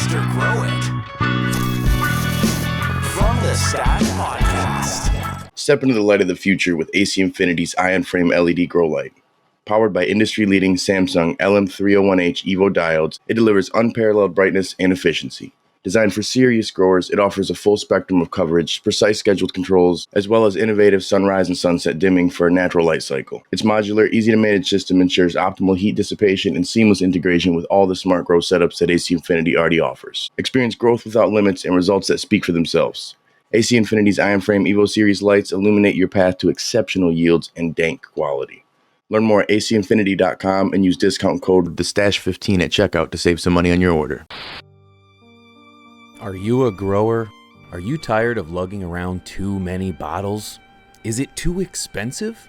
invest or grow it. From the Stash Podcast. Step into the light of the future with AC Infinity's Ion Frame LED Grow Light. Powered by industry-leading Samsung LM301H EVO diodes, it delivers unparalleled brightness and efficiency. Designed for serious growers, it offers a full spectrum of coverage, precise scheduled controls, as well as innovative sunrise and sunset dimming for a natural light cycle. Its modular, easy-to-manage system ensures optimal heat dissipation and seamless integration with all the smart grow setups that AC Infinity already offers. Experience growth without limits and results that speak for themselves. AC Infinity's Ion Frame EVO Series lights illuminate your path to exceptional yields and dank quality. Learn more at acinfinity.com and use discount code THESTASH15 at checkout to save some money on your order. Are you a grower? Are you tired of lugging around too many bottles? Is it too expensive?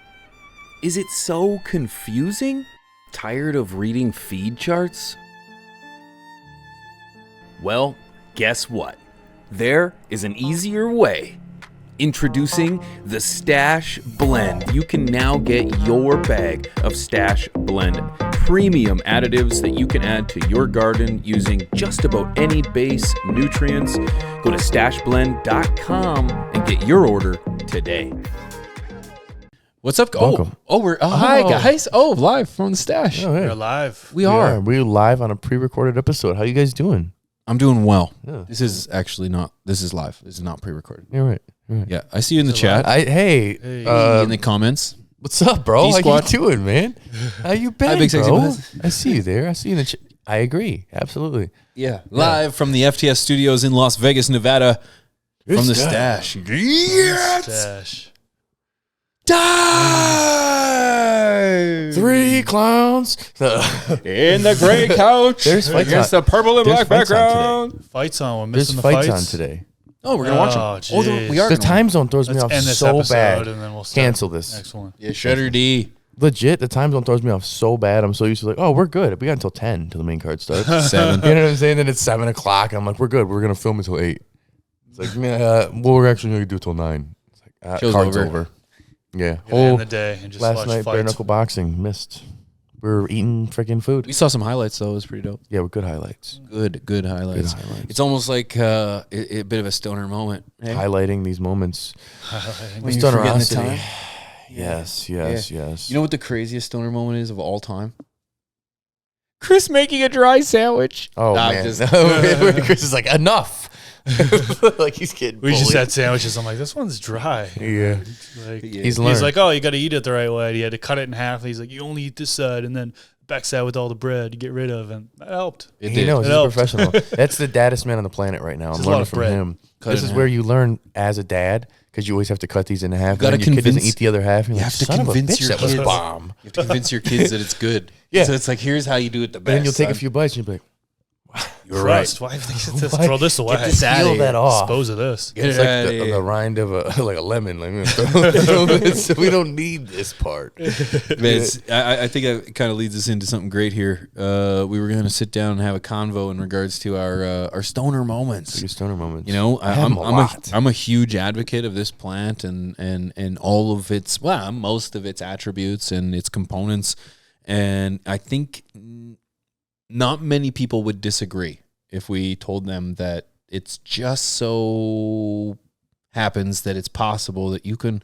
Is it so confusing? Tired of reading feed charts? Well, guess what? There is an easier way. Introducing the Stash Blend. You can now get your bag of Stash Blend premium additives that you can add to your garden using just about any base nutrients. Go to stashblend.com and get your order today. What's up? Welcome. Hi guys. Oh, live from the Stash. Oh, hey. We're live. We are. We're live on a pre-recorded episode. How you guys doing? I'm doing well. Yeah. This is live. This is not pre-recorded. You're right. Yeah, I see you in the chat. Hey, In the comments. what's up, bro? How D-Squad. you doing, man? How you been, Hi, Big Sexy bro? Buzz. I see you there. I see you in the chat. I agree. Absolutely. Yeah. Live from the FTS studios in Las Vegas, Nevada. From the Stash. Stash. Die! 3 clowns. In the gray couch. There's fights against on- the purple and there's black fights on background. Fights on. We're There's missing the fights fights on today. Oh, we're gonna watch them. Oh, Oh, jeez. we are. The gonna time zone throws me Let's off end this so episode bad. and then we'll start. Cancel this. Excellent. Yeah, Shredder D. Legit, the time zone throws me off so bad. I'm so used to like, oh, we're good. We got until 10 till the main card starts. 7. You know what I'm saying? Then it's 7 o'clock. I'm like, we're good. We're gonna film until 8. It's like, well, we're actually gonna do it till 9. It's like, Show's card's over. over. Yeah. We're gonna end the day and just Last watch night, bare fights. knuckle boxing missed. We were eating freaking food. We saw some highlights though. It was pretty dope. Yeah, with good highlights. Good highlights. Good highlights. It's almost like a bit of a stoner moment. Hey? Highlighting these moments. When you're forgetting the time. Yes. You know what the craziest stoner moment is of all time? Chris making a dry sandwich. Oh Nah, man, just- Chris is like enough. Like he's getting. We just bullied. had sandwiches. I'm like, this one's dry. Yeah. Like, He's learned. he's like, oh, you got to eat it the right way. He had to cut it in half. He's like, you only eat this side, and then back side with all the bread you get rid of, and that helped. It He did. knows. It He's a helped. professional. That's the daddest man on the planet right now. I'm It's a lot learning of from bread. him. Cut This it is in where half. you learn as a dad because you always have to cut these in half. You gotta and then your kid doesn't convince- eat the other half. And you you're have like, to son of a convince bitch, your that was kids. bomb. You have to convince your kids that it's good. Yeah. So it's like, here's how you do it the best. And then you'll take a son. few bites and you'll be like, You're Crust. Why have they just Why- throw this away? get this out of here. that off. Dispose of this. Get it's it like outta the here. rind of a like a lemon. Like, so we don't need this part. Man, I think that kind of leads us into something great here. We were going to sit down and have a convo in regards to our stoner moments. Your stoner moments. You know, I have them a lot. I'm a huge advocate of this plant and all of its, well, most of its attributes and its components. And I think not many people would disagree if we told them that it's just so happens that it's possible that you can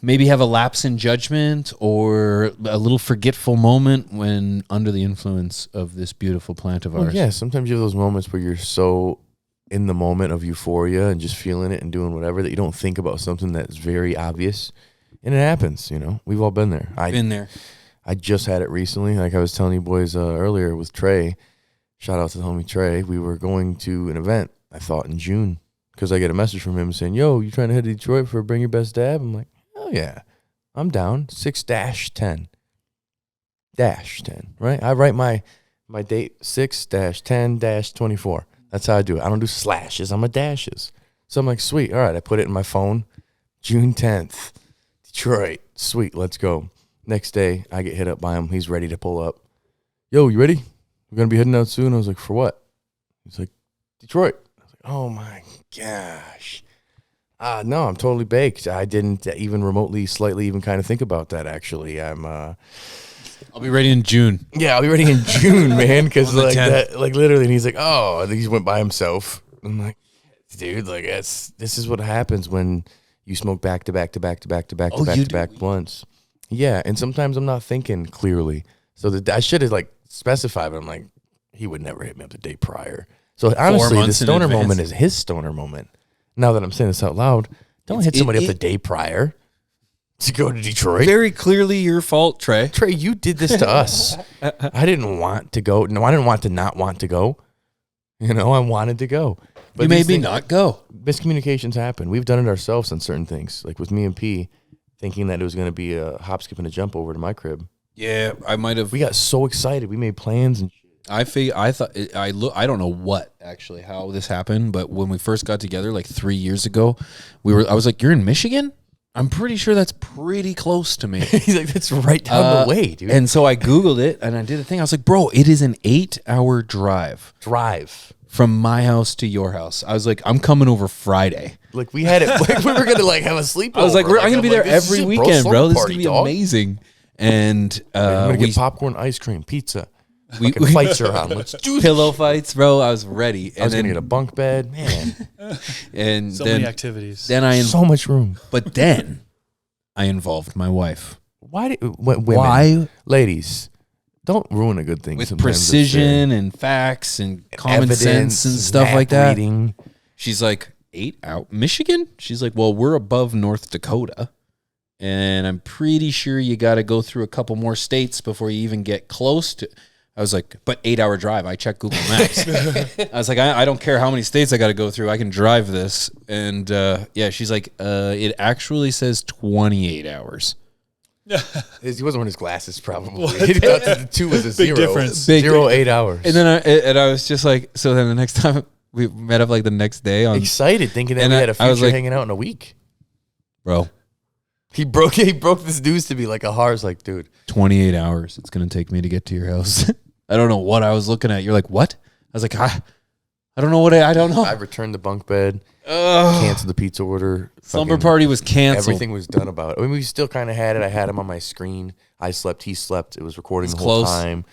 maybe have a lapse in judgment or a little forgetful moment when under the influence of this beautiful plant of Well, ours. yeah, sometimes you have those moments where you're so in the moment of euphoria and just feeling it and doing whatever that you don't think about something that's very obvious. And it happens, you know. We've all been there. Been there. I just had it recently. Like I was telling you boys earlier with Trey. Shout out to the homie Trey. We were going to an event, I thought, in June. Because I get a message from him saying, yo, you trying to head to Detroit for Bring Your Best Dab? I'm like, oh, yeah. I'm down. 6-10. -10, right? I write my date 6-10-24. That's how I do it. I don't do slashes. I'm a dashes. So I'm like, sweet. All right. I put it in my phone. June 10th. Detroit. Sweet. Let's go. Next day, I get hit up by him. He's ready to pull up. Yo, you ready? We're going to be heading out soon. I was like, for what? He's like, Detroit. I was like, oh, my gosh. No, I'm totally baked. I didn't even remotely, slightly even kind of think about that, actually. I'm I'll be ready in June. Yeah, I'll be ready in June, man. Because On the like 10th. that, like literally, and he's like, oh, and he went by himself. I'm like, dude, like this is what happens when you smoke back to back to back to back to back to back to back blunts. Yeah, and sometimes I'm not thinking clearly. So I should have like specified, but I'm like, he would never hit me up the day prior. So honestly, the months in stoner advance. moment is his stoner moment. Now that I'm saying this out loud, don't hit somebody up the day prior to go to Detroit. Very clearly your fault, Trey. Trey, you did this to us. I didn't want to go. No, I didn't want to not want to go. You know, I wanted to go. But You these made me things- not go. Miscommunications happen. We've done it ourselves on certain things. Like with me and P, thinking that it was going to be a hop, skip, and a jump over to my crib. Yeah, I might have. We got so excited. We made plans and shit. I thought I don't know what actually how this happened, but when we first got together like 3 years ago, I was like, "You're in Michigan? I'm pretty sure that's pretty close to me." He's like, that's right down the way, dude. And so I Googled it and I did a thing. I was like, "Bro, it is an 8-hour drive drive. from my house to your house." I was like, "I'm coming over Friday." Like we had it. Like we were gonna like have a sleepover. I was like, "I'm gonna be there this is every it, weekend, Slumber bro. This is party, gonna be dog. amazing." And I'm gonna we get popcorn, ice cream, pizza. we Fucking fights are on. Let's do this. pillow fights, bro. I was ready. I was gonna get a bunk bed, man. and So then many activities. then I So much room. but then I involved my wife Why? Women, Why? ladies? Don't ruin a good thing with sometimes, that's precision and facts and common evidence, sense and stuff map like that. reading. She's like, 8 out Michigan? She's like, well, we're above North Dakota. And I'm pretty sure you got to go through a couple more states before you even get close to. I was like, but 8-hour drive. I checked Google Maps. I was like, I don't care how many states I got to go through. I can drive this. And yeah, she's like, it actually says 28 hours. He wasn't wearing his glasses, probably. He thought that the 2 was a Big 0. difference. Big 0, 8 hours. And then I was just like, so then the next time we met up like the next day on, excited, thinking that And we I- had a I was future like- hanging out in a week. bro, He broke this news to me like a heart. Like, dude, 28 hours it's going to take me to get to your house. I don't know what I was looking at. You're like, what? I was like, I don't know what I don't know. I returned the bunk bed, canceled the pizza order. Slumber fucking- party was canceled. Everything was done about it. I mean, we still kind of had it. I had him on my screen. I slept. He slept. It was recording It's the whole close. time.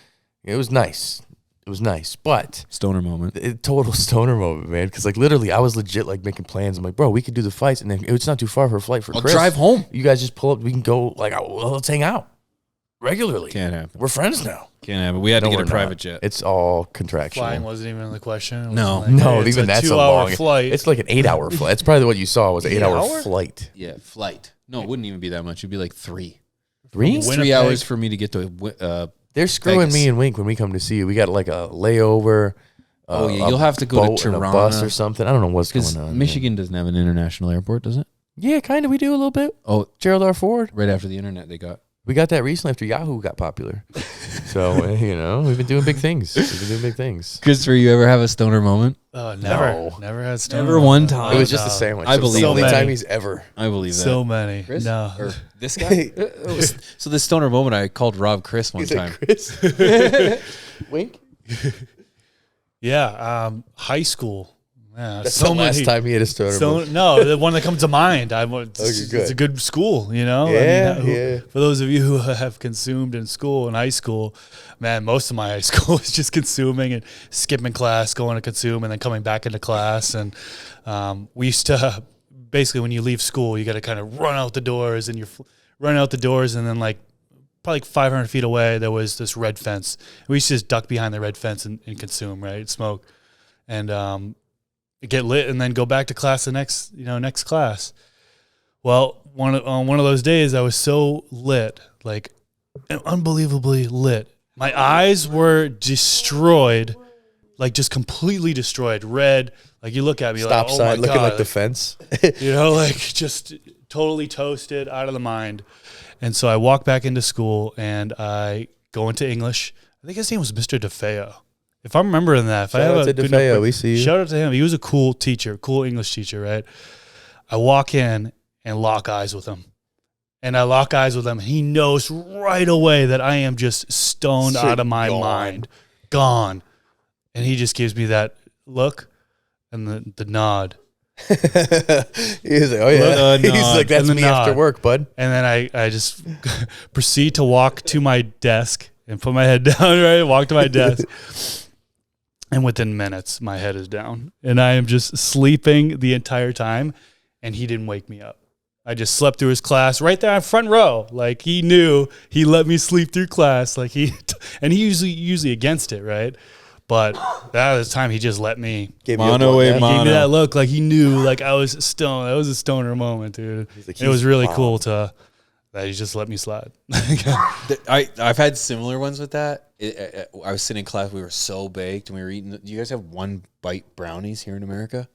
It was nice. It was nice. But Stoner moment. total stoner moment, man. Because, like, literally, I was legit, like, making plans. I'm like, bro, we could do the fights. And then it's not too far for a flight for I'll Chris. drive home. You guys just pull up. We can go, like, well, let's hang out regularly. Can't happen. We're friends now. Can't happen. We had to No, get a we're private not. jet. It's all contractual. Flying wasn't even the question. It was No. like, No, hey, it's even that's a 2-hour long flight. It's like an 8-hour flight. That's probably what you saw was an 8-hour hour? flight. Yeah, flight. No, it wouldn't even be that much. It'd be like 3. 3? It's Winnipeg. 3 hours for me to get to. They're screwing Vegas. me and Wink when we come to see you. We got like a layover. Oh, yeah, a you'll have to go to boat and a Toronto. bus or something. I don't know what's Because going on. Michigan doesn't have an international airport, does it? Man. Yeah, kind of. We do a little bit. Oh, Gerald R. Ford. right after the internet they got. We got that recently after Yahoo got popular. So, you know, we've been doing big things. We've been doing big things. Christopher, you ever have a stoner moment? Never. No. Never had stoner. Never one time. It was just a sandwich. I It was believe the only that. time he's ever. I believe that. So many. Chris? No. Or this guy? So this stoner moment, I called Rob Chris one He's like, time. Chris. Wink. Yeah. High school. Yeah, That's so the last many. time he had a stoner. So moment. no, the one that comes to mind. It's, good. it's a good school, you know. Yeah, who- yeah. For those of you who have consumed in school, in high school, man, most of my high school was just consuming and skipping class, going to consume, and then coming back into class. And we used to basically, when you leave school, you got to kind of run out the doors, and you're running out the doors, and then like probably 500 feet away, there was this red fence. We used to just duck behind the red fence and consume, right, smoke, and get lit and then go back to class the next class. Well, on one of those days, I was so lit, like unbelievably lit. My eyes were destroyed, like just completely destroyed, red. Like you look at me, Stop like, oh sign, my looking God. like the fence. You know, like just totally toasted, out of the mind. And so I walk back into school and I go into English. I think his name was Mr. DeFeo. If I'm remembering that, if I Shout have out a to good DeFeo, enough- we see you. Shout out to him. He was a cool teacher, cool English teacher, right? I walk in and lock eyes with him. And I lock eyes with him. He knows right away that I am just stoned Shit, out of my gone. mind. Gone. And he just gives me that look and the nod. He's like, oh yeah. He's like, that's me after work, bud. And then I just proceed to walk to my desk and put my head down, right? Walk to my desk. And within minutes, my head is down. And I am just sleeping the entire time. And he didn't wake me up. I just slept through his class right there in front row. Like, he knew he let me sleep through class. Like, and he usually against it, right? But that was the time he just let me. Gave Gave me that look like he knew, like I was stoned. That was a stoner moment, dude. Like, it was really cool that he just let me slide. I've had similar ones with that. I was sitting in class. We were so baked, and we were eating. Do you guys have 1 bite brownies here in America?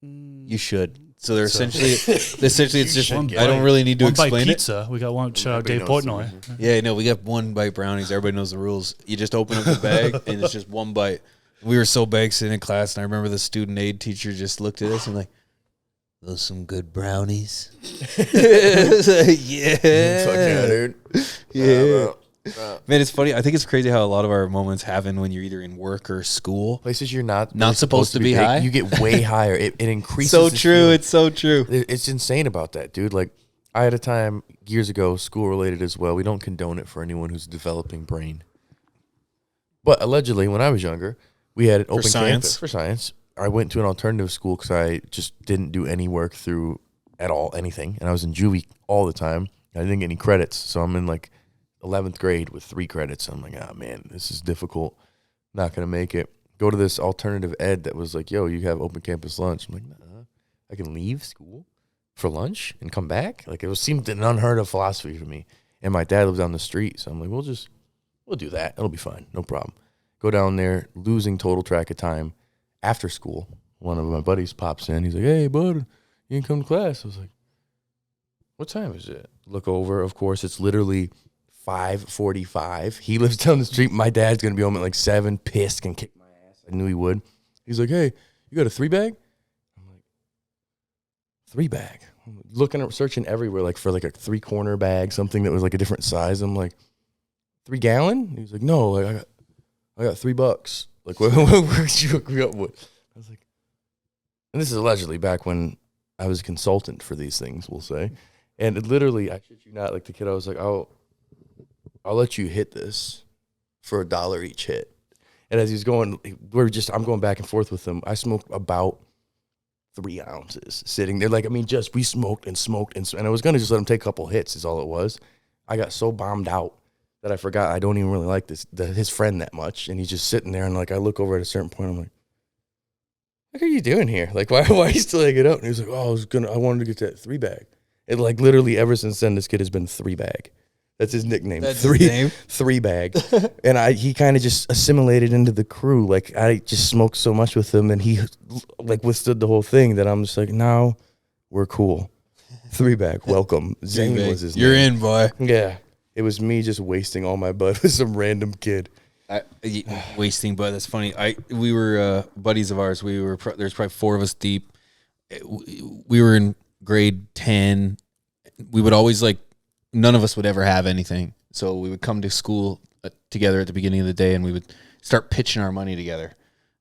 You should. So they're essentially it's just one. I don't really need to explain pizza. We got one. Shout out Dave Portnoy. Yeah, no, we got 1 bite brownies. Everybody knows the rules. You just open up the bag and it's just 1 bite. We were so baked sitting in class, and I remember the student aid teacher just looked at us and like, "Those some good brownies." Yeah, Fuck yeah, dude. Yeah. Man, it's funny. I think it's crazy how a lot of our moments happen when you're either in work or school. Places you're not supposed to be high. You get way higher. It increases. So true. Feeling. It's so true. It's insane about that, dude. Like, I had a time years ago, school related as well. We don't condone it for anyone who's developing brain. But allegedly, when I was younger, we had an open campus for science. I went to an alternative school because I just didn't do any work through at all, anything. And I was in juvie all the time. I didn't get any credits. So I'm in like 11th grade with 3 credits. I'm like, oh man, this is difficult. Not going to make it. Go to this alternative ed that was like, yo, you have open campus lunch. I'm like, nah, I can leave school for lunch and come back. Like, it seemed an unheard of philosophy for me. And my dad lives down the street. So I'm like, we'll do that. It'll be fine. No problem. Go down there, losing total track of time. After school, one of my buddies pops in. He's like, hey, bud, you can come to class. I was like, what time is it? Look over. Of course, it's literally 5:45. He lives down the street. My dad's going to be home at like 7, pissed, can kick my ass. I knew he would. He's like, hey, you got a 3-bag? I'm like, 3-bag? I'm looking, searching everywhere, like for like a 3-corner bag, something that was like a different size. I'm like, 3-gallon? He's like, no, like I got $3. Like, where did you hook me up with? I was like, and this is allegedly back when I was a consultant for these things, we'll say. And it literally, I shit you not, like the kid, I was like, I'll let you hit this for $1 each hit. And as he's going, I'm going back and forth with him. I smoked about 3 ounces sitting there. Like, I mean, we smoked and smoked. And I was going to just let him take a couple hits is all it was. I got so bombed out that I forgot I don't even really like his friend that much. And he's just sitting there, and like I look over at a certain point, I'm like, what are you doing here? Like, why are you still hanging out? And he was like, oh, I wanted to get that 3-bag. And like literally ever since then, this kid has been 3-bag. That's his nickname. That's his name? 3-bag. And he kind of just assimilated into the crew. Like, I just smoked so much with him, and he like withstood the whole thing that I'm just like, now we're cool. 3-bag, welcome. Zane was his name. You're in, boy. Yeah. It was me just wasting all my bud with some random kid. Wasting bud. That's funny. We were buddies of ours. There's probably 4 of us deep. We were in grade 10. We would always none of us would ever have anything. So we would come to school together at the beginning of the day, and we would start pitching our money together.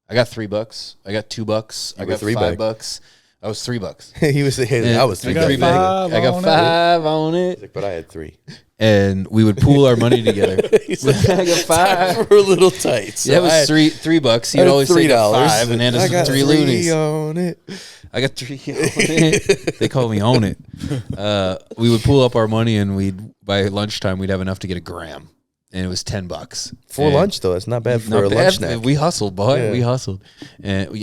I got $3. I got $2. I got $5. I was $3. He was saying, I was $3. I got 5 on it. Like, but I had 3. And we would pool our money together. Like, I got 5. For a little tight. So yeah, it was $3. He'd always say $5 and hand us 3 loonies. On it. I got 3 on it. They call me Own It. We would pool up our money, and by lunchtime we'd have enough to get a gram, and it was $10 for lunch. Though that's not bad for a lunch snack. We hustled, boy. Yeah. We hustled, and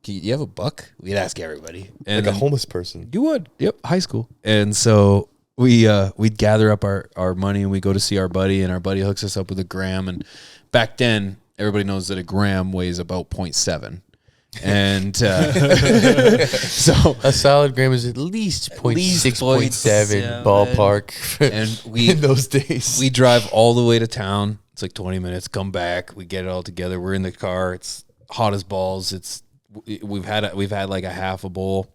you have a buck? We'd ask everybody, and like a homeless person. You would, yep, high school, and so we'd gather up our money, and we go to see our buddy, and our buddy hooks us up with a gram, and back then everybody knows that a gram weighs about 0.7. And so a solid gram is at least 0.6, 0.7 ballpark. And in those days, we drive all the way to town. It's like 20 minutes. Come back. We get it all together. We're in the car. It's hot as balls. We've had like a half a bowl.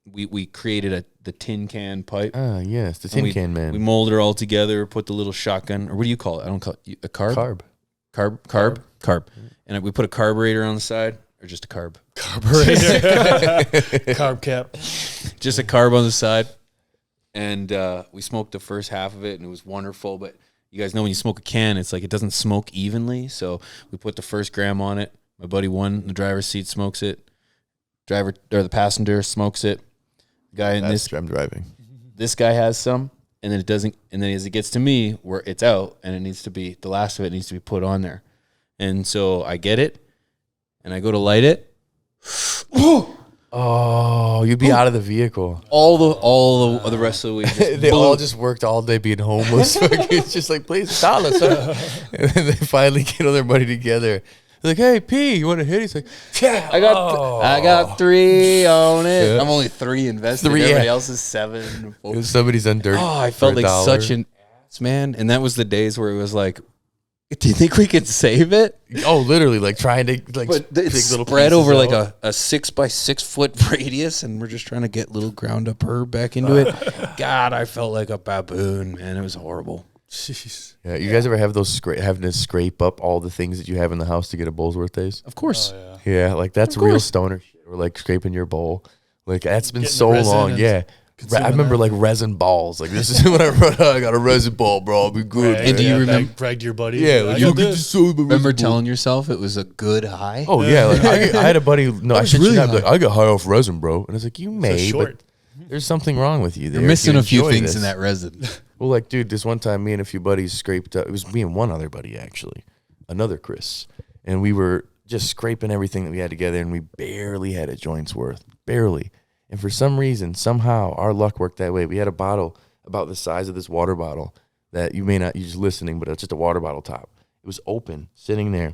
We created the tin can pipe. Ah, yes, the tin can man. We molded it all together. Put the little shotgun, or what do you call it? I don't call it a carb. Carb. And we put a carburetor on the side. or just a carb? Carb cap. Just a carb on the side. And we smoked the first half of it, and it was wonderful. But you guys know when you smoke a can, it's like it doesn't smoke evenly. So we put the first gram on it. My buddy one in the driver's seat smokes it. Driver or the passenger smokes it. The guy in this, I'm driving. this guy has some, and then it doesn't. And then as it gets to me, where it's out, and it needs to be, the last of it needs to be put on there. And so I get it, and I go to light it. Oh, you'd be out of the vehicle. All the rest of the week. They all just worked all day being homeless. It's just like, please, $1, sir. And then they finally get all their money together. They're like, hey, P, you want to hit? He's like, yeah. I got 3 on it. Yeah. I'm only 3 invested. 3, Everybody yeah. else is 7. If somebody's on dirt. Oh, I felt for like $1. such an ass, man. And that was the days where it was like, do you think we could save it? Oh, literally, like trying to like But it's pick little spread pieces over like out. a 6 by 6 foot radius, and we're just trying to get little ground up herb back into it. God, I felt like a baboon, man. It was horrible. Jeez. Yeah, you guys ever have those having to scrape up all the things that you have in the house to get a Bullsworth days? Of course. Oh, yeah. Yeah, like that's Of real course. stoner shit. Or like scraping your bowl. Like that's been Getting so the resin long. and Yeah. consuming I remember that. like resin balls. Like this is when I run out. I got a resin ball, bro. I'll be good. Right, And do you yeah, remember- brag to your buddy? Yeah, I like, got you get this. to sew the resin Remember ball. telling yourself it was a good high? Oh yeah, like I had a buddy. No, I was should really have. Like high. I got high off resin, bro. And it's like you may, short. but there's something wrong with you. There. You're missing You a few enjoy things this. in that resin. Well, like, dude, this one time, me and a few buddies scraped up. It was me and one other buddy, actually, another Chris, and we were just scraping everything that we had together, and we barely had a joint's worth, barely. And for some reason, somehow, our luck worked that way. We had a bottle about the size of this water bottle that you may not, you're just listening, but it's just a water bottle top. It was open, sitting there,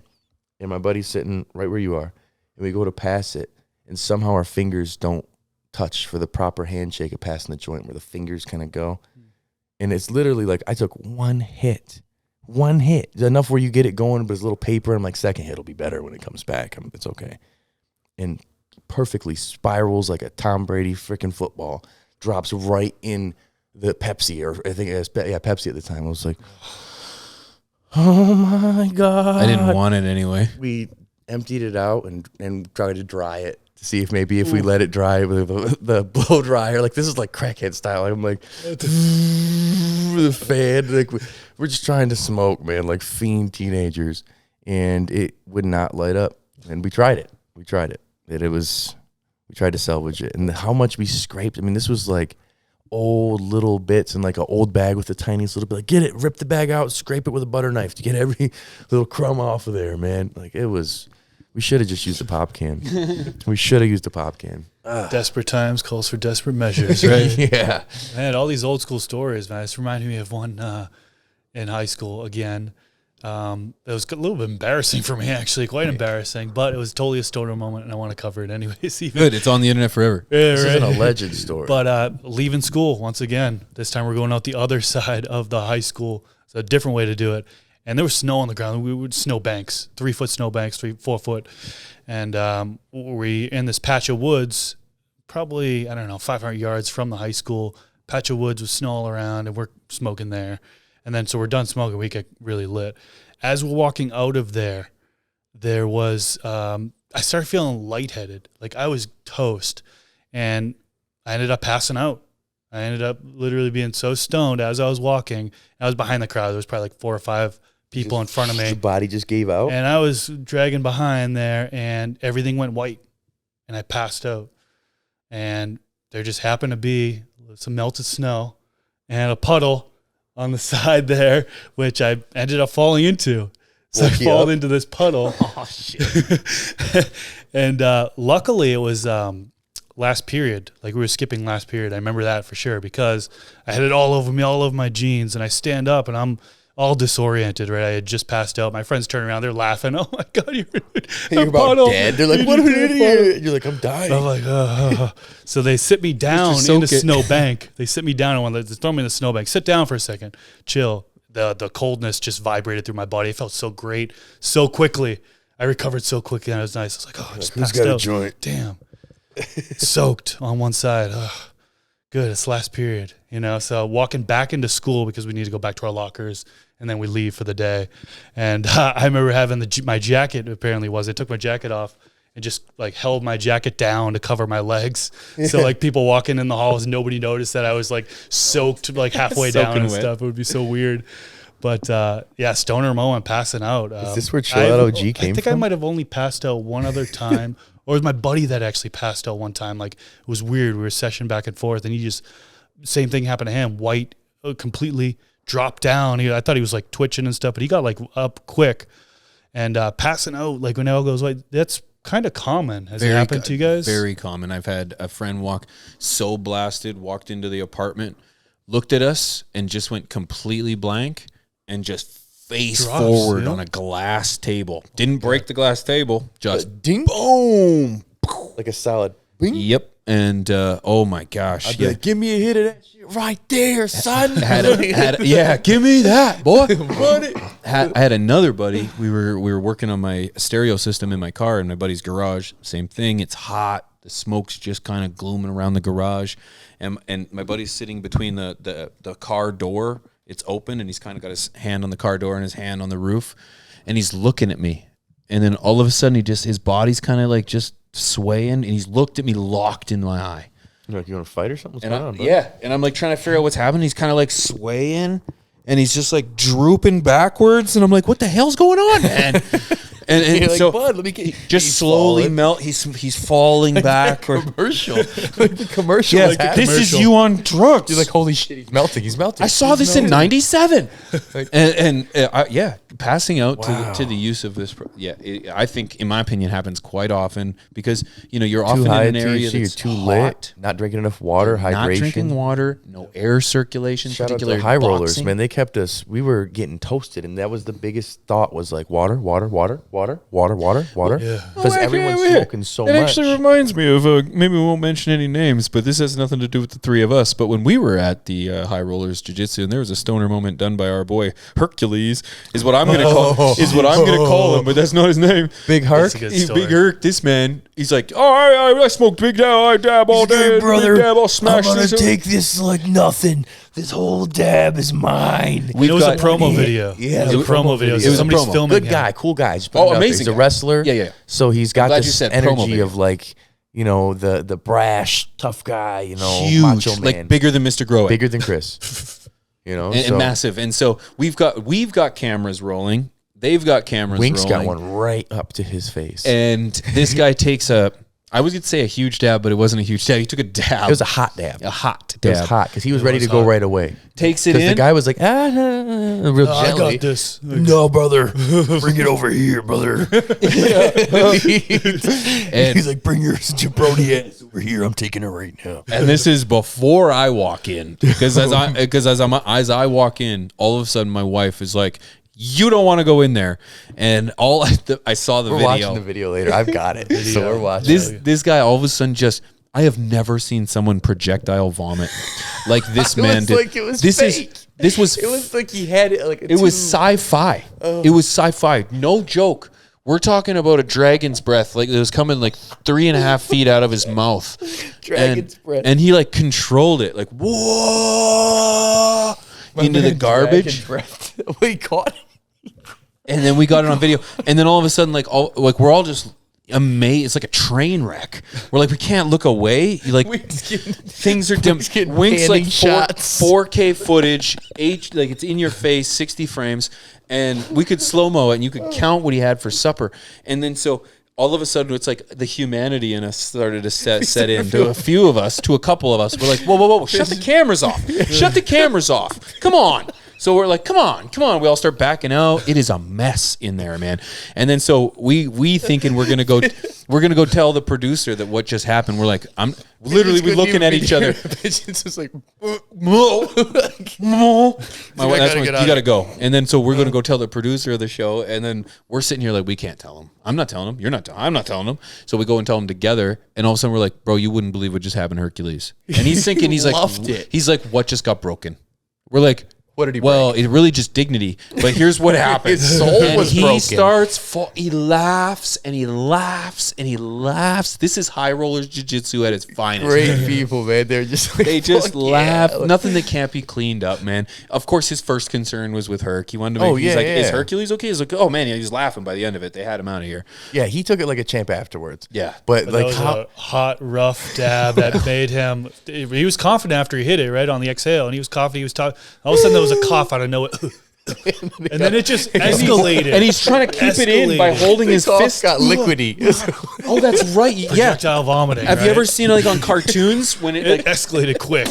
and my buddy's sitting right where you are, and we go to pass it, and somehow our fingers don't touch for the proper handshake of passing the joint, where the fingers kind of go. And it's literally like I took one hit. It's enough where you get it going, but it's a little paper. I'm like, second hit will be better when it comes back. It's okay. And perfectly spirals like a Tom Brady freaking football, drops right in the Pepsi, or I think it was Pepsi at the time. I was like, oh my God. I didn't want it anyway. We emptied it out and tried to dry it to see if maybe if we let it dry with the blow dryer, like this is like crackhead style. I'm like the fan, like we're just trying to smoke, man, like fiend teenagers, and it would not light up. And we tried it. We tried to salvage it, and how much we scraped. I mean, this was like old little bits in like an old bag with the tiniest little bit. Like, get it, rip the bag out, scrape it with a butter knife to get every little crumb off of there, man. Like it was. We should have just used a pop can. Desperate times calls for desperate measures, right? Yeah. Man, all these old school stories, man. This reminded me of one in high school again. It was a little bit embarrassing for me, actually, quite embarrassing, but it was totally a stoner moment, and I want to cover it anyways. Even. Good. It's on the internet forever. Yeah, This right. isn't a legend story. But leaving school once again. This time we're going out the other side of the high school. It's a different way to do it. And there was snow on the ground. We would snow banks, 3-foot snow banks, 4 foot. And we in this patch of woods, probably, 500 yards from the high school, patch of woods with snow all around, and we're smoking there. And then so we're done smoking, we get really lit. As we're walking out of there was, I started feeling lightheaded. Like I was toast. And I ended up passing out. I ended up literally being so stoned as I was walking. I was behind the crowd. There was probably like 4 or 5 people in front of me. The body just gave out. And I was dragging behind there, and everything went white. And I passed out. And there just happened to be some melted snow and a puddle on the side there, which I ended up falling into. So I Woke you fall up? into this puddle. Oh, shit. And luckily it was last period. Like we were skipping last period. I remember that for sure because I had it all over me, all over my jeans. And I stand up and I'm all disoriented, right? I had just passed out. My friends turn around. They're laughing. Oh, my God, you're about dead. They're like, what an You're idiot. You're like, I'm dying. I'm like, So they sit me down Mr. in the Soak It. snowbank. They sit me down and they throw me in the snowbank. Sit down for a second. Chill. The coldness just vibrated through my body. It felt so great, so quickly. I recovered so quickly, and it was nice. I was like, oh, I just Who's passed got a out. joint? Damn. Soaked on one side. Oh, good. It's last period, So walking back into school because we need to go back to our lockers, and then we leave for the day. And I remember having my jacket. Apparently, I took my jacket off, and just like held my jacket down to cover my legs. So like people walking in the halls, nobody noticed that I was like soaked like halfway down Soaking and wet. stuff. It would be so weird. But yeah, stoner mo and passing out. Is this where Chill Out OG came I think from? I might have only passed out one other time, or it was my buddy that actually passed out one time. Like it was weird. We were session back and forth, and he just same thing happened to him. White, completely dropped down. I thought he was like twitching and stuff, but he got like up quick and passing out. Like when Al goes white, that's kind of common. Has it happened to you guys? Very common. I've had a friend walk so blasted, walked into the apartment, looked at us, and just went completely blank and just face Drops, forward yeah. on a glass table. Didn't break the glass table, just Ding. boom. Like a solid. Bing. Yep. And oh my gosh. I'd be like, give me a hit of that shit right there, son. Yeah, give me that, boy. Run it. I had another buddy. We were working on my stereo system in my car in my buddy's garage. Same thing. It's hot. The smoke's just kind of glooming around the garage, and my buddy's sitting between the car door. It's open, and he's kind of got his hand on the car door and his hand on the roof, and he's looking at me. And then all of a sudden, his body's kind of like just swaying, and he's looked at me locked in my eye. You're like, you want to fight or something? What's And going on, bud? yeah, and I'm like trying to figure out what's happening. He's kind of like swaying, and he's just like drooping backwards, and I'm like, what the hell's going on, man? And You're like, so bud, let me get just he's slowly falling. melt. He's falling back. Or commercial. Like the commercial. yeah, is happening. this is you on drugs. You're like, holy shit, he's melting. He's melting. I saw this in '97, and yeah, passing out to the use of this. I think, in my opinion, happens quite often because you're too often high in an area THC, you're that's too hot, lit, not drinking enough water, hydration. not drinking water, no air circulation. Shout out to particularly the high rollers, boxing. man. They kept us. We were getting toasted, and that was the biggest thought was like water. Because everyone's smoking so It much. actually reminds me of maybe we won't mention any names, but this has nothing to do with the three of us. But when we were at the High Rollers Jiu-Jitsu, and there was a stoner moment done by our boy Hercules, is what I'm gonna call him, but that's not his name. Big Hark. That's a good He's story. Big Herc. This man, he's like, oh, I smoked big dab, I dab all day, brother, big dab, I'll smash this. this like nothing. This whole dab is mine. It was a promo Yeah. video. Yeah, it was a promo video. It So was a somebody's promo. filming Good him. guy, cool guy. Just Oh, putting it out there. amazing He's a guy. wrestler. Yeah. So he's got glad you this said promo energy video. of like, the brash, tough guy, Huge, macho man. like bigger than Mr. Grow. bigger than Chris. and so massive. And so we've got cameras rolling. They've got cameras Wink's rolling. got one right up to his face. And this guy takes I was going to say a huge dab, but it wasn't a huge dab. He took a dab. It was a hot dab. a hot It dab. was hot because he was ready to go right away. Takes it Because in. the guy was like, real I gently. got this. No, brother, bring it over here, brother. He's like, bring your jabroni ass over here. I'm taking it right now. And this is before I walk in, because as I walk in, all of a sudden my wife is like, "You don't want to go in there," and I saw the We're video. watching the video later. I've got it. So we're watching. This guy all of a sudden I have never seen someone projectile vomit like this man did. like it was this fake. This was It was like he had it like a it was tube. sci-fi. It was sci-fi. No joke. We're talking about a dragon's breath, like it was coming like 3.5 feet out of his mouth. Dragon's breath. And he like controlled it, like whoa into the garbage. We caught it. And then we got it on video. And then all of a sudden, we're all just amazed. It's like a train wreck. We're like, we can't look away. Things are dim. getting Wink's like panning shots. 4K footage, like it's in your face, 60 frames, and we could slow mo it, and you could count what he had for supper. And then so all of a sudden, it's like the humanity in us started to set in to a couple of us. We're like, whoa, shut the cameras off. Shut the cameras off. Come on. So we're like, come on. We all start backing out. It is a mess in there, man. And then so we thinking we're gonna go tell the producer that what just happened. We're like, we looking at each other. Pigeons was like, My wife, that's when, you gotta go. And then so we're gonna go tell the producer of the show, and then we're sitting here like, we can't tell him. I'm not telling him. You're not. I'm not telling him. So we go and tell him together, and all of a sudden we're like, bro, you wouldn't believe what just happened to Hercules. And he's thinking, he's like, loved it. He's like, what just got broken? We're like, What did he Well, it really just dignity. But here's what happens. His soul And was he broken. he laughs and he laughs and he laughs. This is high rollers jiu-jitsu at its finest. Great people, man. They're just like, They just fuck laugh. yeah. Nothing that can't be cleaned up, man. Of course, his first concern was with Herc. He wanted to make, Oh, he's yeah, like, yeah. is Hercules okay? He's like, oh, man, he was laughing by the end of it. They had him out of here. Yeah, he took it like a champ afterwards. Yeah. But That like was how a hot, rough dab that made him. He was confident after he hit it, right, on the exhale, and he was confident. He was talking. All of a sudden, there was a cough out of nowhere, and then it just escalated. And he's trying to keep it in by Escalated. holding his Cough fist. got liquidy. Oh, that's right. Yeah. projectile vomiting. Have you right? ever seen like on cartoons when it It like escalated quick.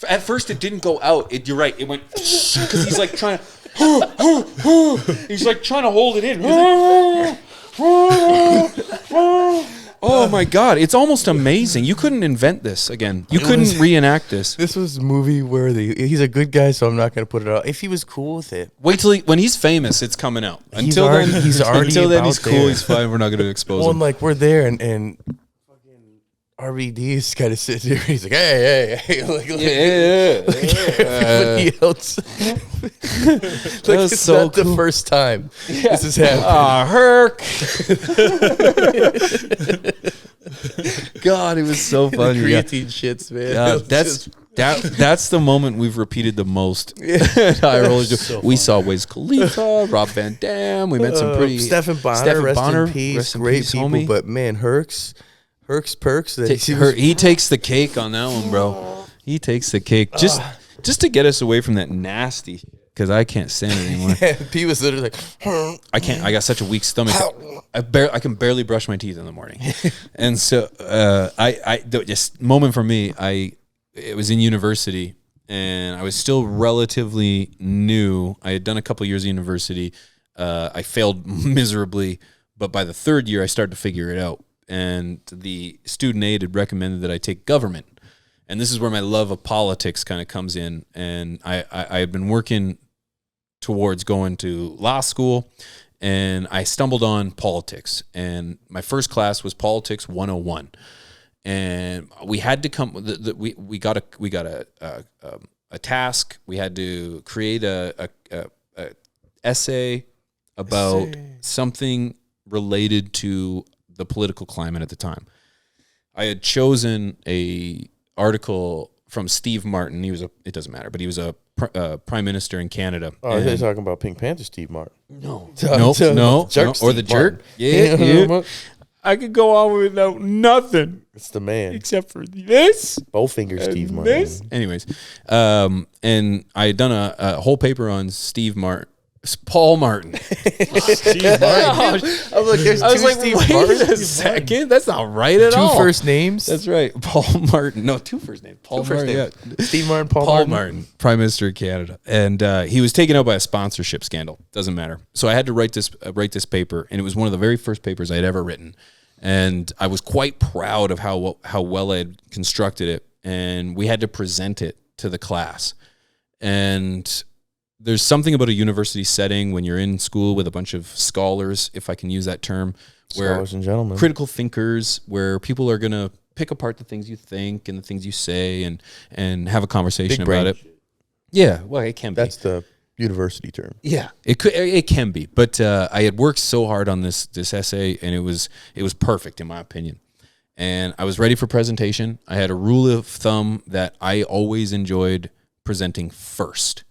at first it didn't go out. You're right. It went because he's like trying to. He's like trying to hold it in. Oh my God! It's almost amazing. You couldn't invent this again. You couldn't reenact this. This was movie worthy. He's a good guy, so I'm not going to put it out. If he was cool with it, Wait till when he's famous, it's coming out. He's Until already- then, he's already until then about he's cool. there. He's fine. We're not going to expose well, him. and like we're there, and fucking RVD is kind of sitting there. He's like, hey, like everybody else. Like was it's so not the cool. first time this has happened. Herc. God, it was so funny. Yeah. Creatine shits, man. Yeah, It was that's just- that's the moment we've repeated the most. High rollers. We saw Wiz Khalifa, Rob Van Dam. We met some pretty Stephen Bonner, Stephen rest Bonner, in peace. rest in Great peace, people, homie. but man, Herc's perks. That He takes the cake on that one, bro. He takes the cake just to get us away from that nasty. Because I can't stand it anymore. P was literally like, I can't. I got such a weak stomach. I can barely brush my teeth in the morning, and so just moment for me. It was in university, and I was still relatively new. I had done a couple years of university. I failed miserably, but by the third year, I started to figure it out. And the student aide had recommended that I take government, and this is where my love of politics kind of comes in. And I had been working towards going to law school, and I stumbled on politics, and my first class was Politics 101, and we had to come. We got a task. We had to create a essay about something related to the political climate at the time. I had chosen a article from Steve Martin. It doesn't matter, but he was a prime minister in Canada. oh, they're talking about Pink Panther Steve Martin. No, Jerk or the Steve jerk. Martin. Yeah. I could go on without nothing It's the man. except for this. Bowfinger Steve Martin. Anyways, and I had done a whole paper on Steve Martin. Paul Martin. Steve Martin. I was like, there's I was two like, Steve wait Martins. a second. That's not right at Two all. first names. That's right. Paul Martin. No, two first names. Paul Two first Martin. names. Yeah. Steve Martin, Paul Paul Martin. Martin, Prime Minister of Canada, and he was taken out by a sponsorship scandal. Doesn't matter. So I had to write this paper, and it was one of the very first papers I had ever written, and I was quite proud of how well I had constructed it, and we had to present it to the class, and there's something about a university setting when you're in school with a bunch of scholars, if I can use that term, where Scholars and gentlemen. critical thinkers, where people are going to pick apart the things you think and the things you say and have a conversation Big brain about it. Yeah, well, it can be. That's the university term. Yeah, it can be. But I had worked so hard on this essay, and it was perfect in my opinion. And I was ready for presentation. I had a rule of thumb that I always enjoyed presenting first.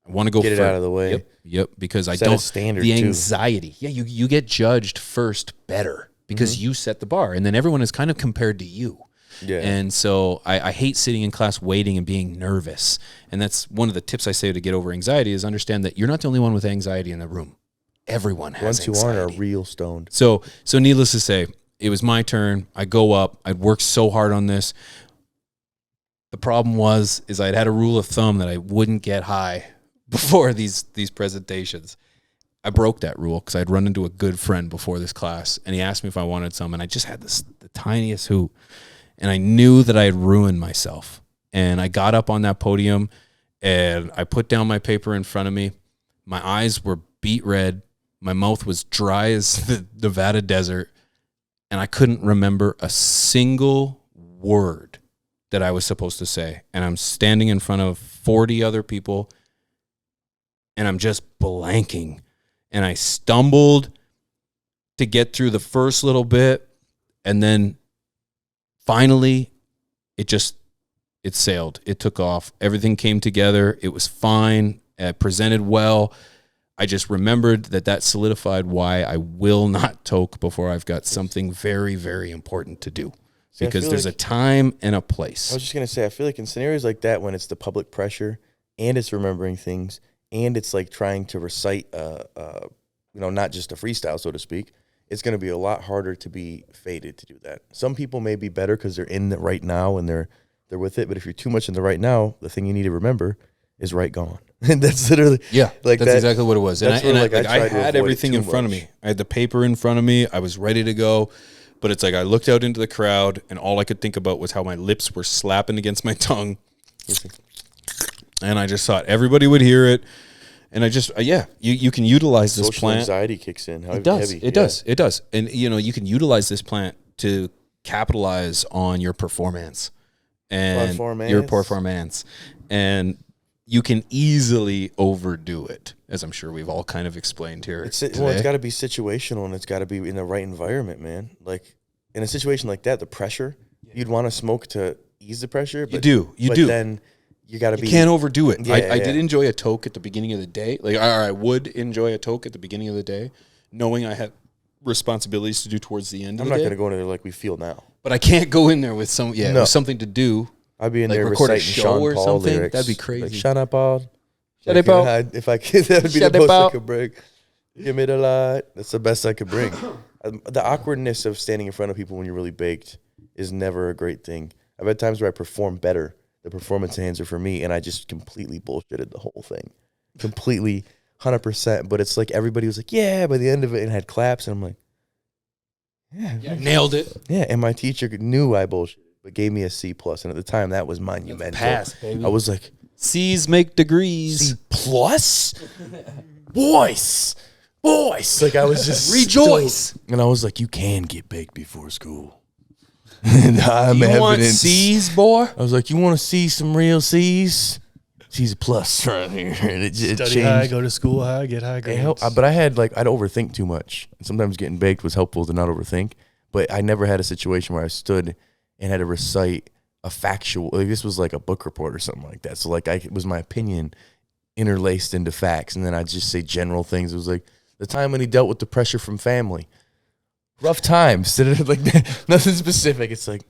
I want to go Get it first. out of the way. Yep. Because I Set a don't standard, the too. anxiety. Yeah, you get judged first better because Mm-hmm. you set the bar, and then everyone is kind of compared to you. Yeah. And so I hate sitting in class waiting and being nervous. And that's one of the tips I say to get over anxiety is understand that you're not the only one with anxiety in the room. Everyone has Once you anxiety. aren't a real stoned. So needless to say, it was my turn. I go up. I'd worked so hard on this. The problem is I'd had a rule of thumb that I wouldn't get high before these presentations. I broke that rule because I'd run into a good friend before this class, and he asked me if I wanted some, and I just had the tiniest hoot, and I knew that I had ruined myself. And I got up on that podium, and I put down my paper in front of me. My eyes were beet red. My mouth was dry as the Nevada desert, and I couldn't remember a single word that I was supposed to say. And I'm standing in front of 40 other people, and I'm just blanking. And I stumbled to get through the first little bit, and then finally it sailed. It took off. Everything came together. It was fine. It presented well. I just remembered that solidified why I will not toke before I've got something very, very important to do. Because there's a time and a place. I was just going to say, I feel like in scenarios like that, when it's the public pressure and it's remembering things and it's like trying to recite, not just a freestyle, so to speak, it's going to be a lot harder to be faded to do that. Some people may be better because they're in the right now and they're with it. But if you're too much in the right now, the thing you need to remember is right gone. And that's literally that's exactly what it was. And I had everything in front of me. I had the paper in front of me. I was ready to go. But it's like I looked out into the crowd, and all I could think about was how my lips were slapping against my tongue. And I just thought everybody would hear it. And I just, you can utilize this social plant. Anxiety kicks in. It does. And, you can utilize this plant to capitalize on your performance. And your performance. And you can easily overdo it, as I'm sure we've all kind of explained here. It's got to be situational, and it's got to be in the right environment, man. Like in a situation like that, the pressure, you'd want to smoke to ease the pressure. But, you do. Then you got to be. You can't overdo it. I did enjoy a toke at the beginning of the day. Like I would enjoy a toke at the beginning of the day, knowing I had responsibilities to do towards the end of the day. I'm not going to go in there like we feel now. But I can't go in there with with something to do. I'd be in there record reciting a show Sean or Paul something. lyrics. That'd be crazy. Like, shut up, Paul. Shut up, Paul. If I could, that would be the most I could bring. Give me the light. That's the best I could bring. The awkwardness of standing in front of people when you're really baked is never a great thing. I've had times where I perform better. The performance hands are for me, and I just completely bullshitted the whole thing. Completely, 100%. But it's like everybody was like, yeah, by the end of it, and had claps, and I'm like, yeah. Nailed it. Yeah, and my teacher knew I bullshitted, but gave me a C+. And at the time, that was monumental. Pass, baby. I was like, C's make degrees. C+? Boys. Like, I was just rejoice. And I was like, you can get baked before school. And I'm you evidence. Want C's, boy? I was like, you want to see some real C's? C's a plus right here. And it Study changed. high, go to school high, get high grades. But I'd overthink too much. And sometimes getting baked was helpful to not overthink. But I never had a situation where I stood and had to recite a factual, like this was like a book report or something like that. So like it was my opinion interlaced into facts. And then I'd just say general things. It was like the time when he dealt with the pressure from family. Rough times. Like nothing specific. It's like,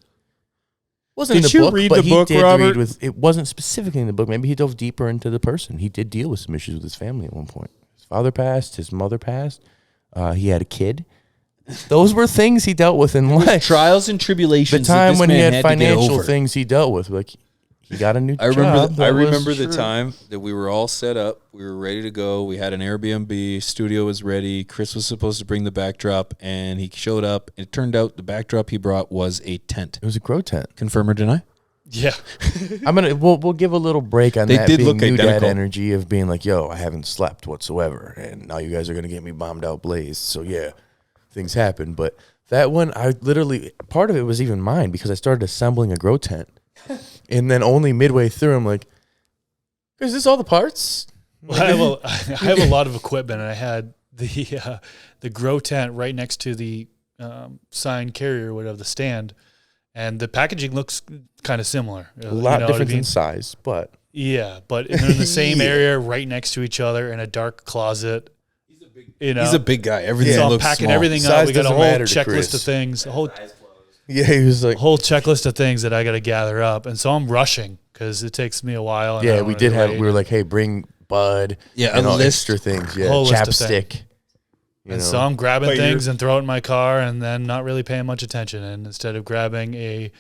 wasn't Did in the you book, read but the he book, did Robert? it wasn't specifically in the book. Maybe he dove deeper into the person. He did deal with some issues with his family at one point. His father passed. His mother passed. He had a kid. Those were things he dealt with in life. Trials and tribulations. The time that this when he man had to get financial over. things he dealt with. Like he got a new I job. remember the time that we were all set up. We were ready to go. We had an Airbnb. Studio was ready. Chris was supposed to bring the backdrop, and he showed up. It turned out the backdrop he brought was a tent. It was a grow tent. Confirm or deny? Yeah. We'll give a little break on They that did being look new dad identical. energy of being like, yo, I haven't slept whatsoever, and now you guys are gonna get me bombed out blazed. So yeah, things happen. But that one, I literally, part of it was even mine because I started assembling a grow tent, and then only midway through, I'm like, is this all the parts? Well, I have a lot of equipment, and I had the grow tent right next to the sign carrier, whatever, the stand, and the packaging looks kind of similar. A lot different in size, but yeah, but they're in the same area, right next to each other, in a dark closet. He's a big guy. Everything so I'm looks packing small. everything Size up. We got a doesn't whole matter to checklist Chris. of things, a whole he was like, checklist of things that I got to gather up, and so I'm rushing because it takes me a while. And I yeah, don't we wanna did be have. late. We were like, hey, bring bud. Yeah, and a all list. extra things. Yeah, Whole list of chapstick. And so I'm grabbing things and throw it in my car, and then not really paying much attention. And instead of grabbing a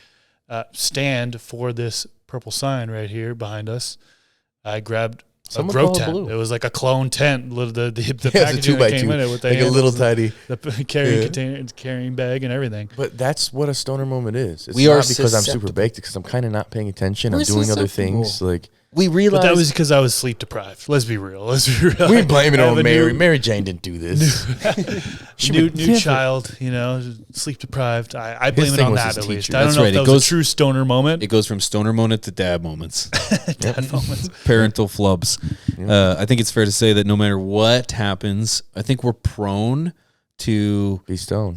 stand for this purple sign right here behind us, I grabbed a grow tent. Blue. It was like a clone tent. The packaging that came in it with like a little tiny the carrying container, carrying bag, and everything. But that's what a stoner moment is. It's We not are because I'm super susceptible. baked. Because I'm kind of not paying attention. We're I'm doing other susceptible. things. Like We But realized that was because I was sleep deprived. Let's be real. we blame it I have on a Mary. new- Mary Jane didn't do this. New child, sleep deprived. I blame His it thing on was that his at least. teacher. I don't That's know right. if that It was goes- a true stoner moment. it goes from stoner moment to dad moments, Dad moments. parental flubs. I think it's fair to say that no matter what happens, I think we're prone to Be stoned.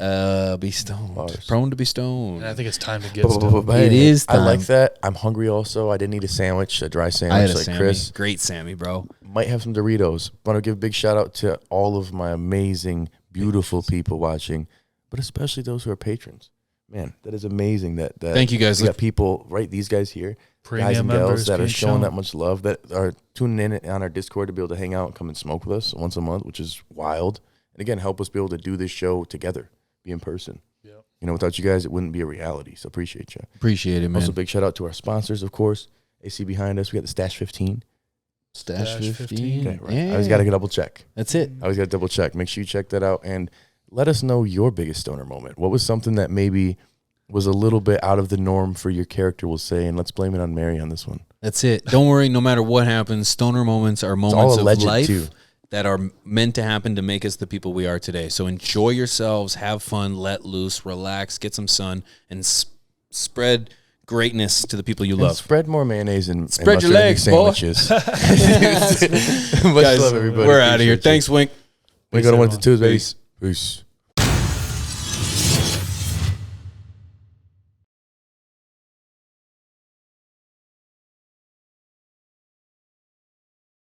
be stoned. Bars. Prone to be stoned. And I think it's time to get stoned. It is I like time. that. I'm hungry also. I didn't eat a sandwich, a dry I sandwich had a like Sammy. Chris. Great Sammy, bro. Might have some Doritos. Want to give a big shout out to all of my amazing, beautiful people watching, but especially those who are patrons. Man, that is amazing. That Thank you, guys. We got people, right? These guys here, Premium guys and gals members that are being showing shown. that much love, that are tuning in on our Discord to be able to hang out and come and smoke with us once a month, which is wild. And again, help us be able to do this show together, be in person. Yep. You know, without you guys, it wouldn't be a reality. So appreciate you. Appreciate it, man. Also, big shout out to our sponsors, of course. AC behind us. We got the Stash 15. Stash Stash 15. 15. Okay, right. Yeah. I always got to double check. That's it. I always got to double check. Make sure you check that out and let us know your biggest stoner moment. What was something that maybe was a little bit out of the norm for your character, we'll say, and let's blame it on Mary on this one. That's it. Don't worry. No matter what happens, stoner moments are moments of alleged, life too. that are meant to happen to make us the people we are today. So enjoy yourselves, have fun, let loose, relax, get some sun, and spread greatness to the people you And love. spread more mayonnaise and Spread your mustard in legs, these boy. sandwiches. Much Guys, love, everybody. we're out of here. Appreciate you. Thanks, Wink. We go to Peace, 1 to 2, baby. Peace. Peace.